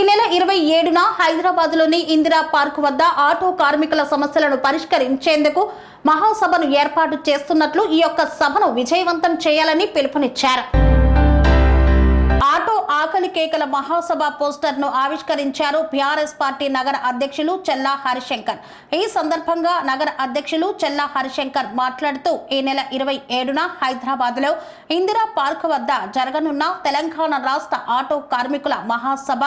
నెల 27న హైదరాబాద్లోని ఇందిరా పార్క్ వద్ద ఆటో కార్మికుల సమస్యలను పరిష్కరించేందుకు మహాసభను ఏర్పాటు చేస్తున్నట్లు ఈ యొక్క సభను విజయవంతం చేయాలని పిలుపునిచ్చారు. ఆటో ఆకలి కేకల మహాసభ పోస్టర్ ను ఆవిష్కరించారు బీఆర్ఎస్ పార్టీ నగర అధ్యక్షులు చెల్లా హరిశంకర్. ఈ సందర్భంగా నగర అధ్యక్షులు చెల్లా హరిశంకర్ మాట్లాడుతూ ఈ నెల 27న హైదరాబాద్ లో ఇందిరా పార్క్ వద్ద జరగనున్న తెలంగాణ రాష్ట్ర ఆటో కార్మికుల మహాసభ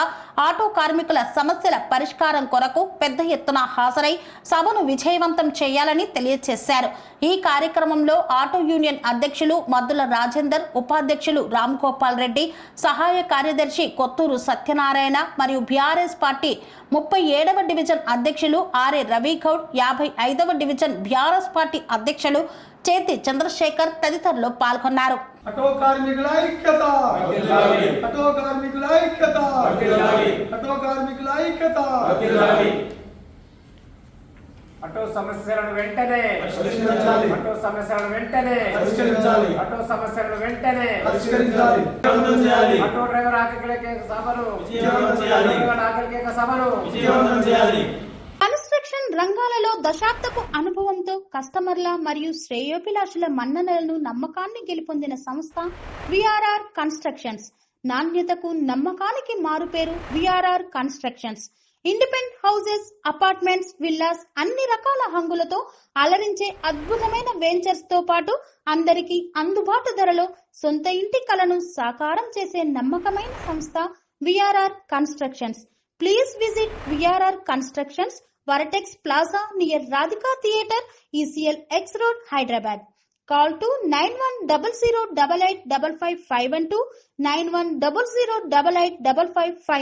ఆటో కార్మికుల సమస్యల పరిష్కారం కొరకు పెద్ద ఎత్తున హాజరై సభను విజయవంతం చేయాలని తెలియజేశారు. ఈ కార్యక్రమంలో ఆటో యూనియన్ అధ్యక్షులు మద్దుల రాజేందర్, ఉపాధ్యక్షులు రామ్ గోపాల్ రెడ్డి, సహాయ కార్యదర్శి కొత్తూరు సత్యనారాయణ మరియు బీఆర్ఎస్ పార్టీ 37వ డివిజన్ అధ్యక్షులు ఆర్ఏ రవిగౌడ్, 55వ డివిజన్ బీఆర్ఎస్ పార్టీ అధ్యక్షులు చేతి చంద్రశేఖర్ తదితరులు పాల్గొన్నారు. ఆటో కార్మికుల ఐక్యత, ఆటో కార్మికుల ఐక్యత, ఆటో కార్మికుల ఐక్యత. ఆటో సమస్యలను వెంటనే పరిష్కరించాలి, ఆటో సమస్యలను వెంటనే పరిష్కరించాలి, ఆటో సమస్యలను వెంటనే పరిష్కరించాలి. ఆటో డ్రైవర్ ఆకలికే సభను విజయవంతం చేయాలి, డ్రైవర్ ఆకలికే సభను విజయవంతం చేయాలి. కన్స్ట్రక్షన్ రంగాలలో దశాబ్దపు అనుభవంతో కస్టమర్ల మరియు శ్రేయోభిలాషుల మన్ననలను నమ్మకాన్ని గెలుపొందిన సంస్థ విఆర్ఆర్ కన్స్ట్రక్షన్స్. నాణ్యతకు నమ్మకానికి మారుపేరు VRR constructions. Independent houses, apartments, villas అన్ని రకాల హంగులతో అలరించే అద్భుతమైన వెంచర్స్ తో పాటు అందరికీ అందుబాటు ధరలో సొంత ఇంటి కలను సాకారం చేసే నమ్మకమైన సంస్థ VRR constructions. Please visit VRR constructions, Varatex Plaza near Radhika Theatre, ECL X Road, Hyderabad. Call to 9100885551 9100885559.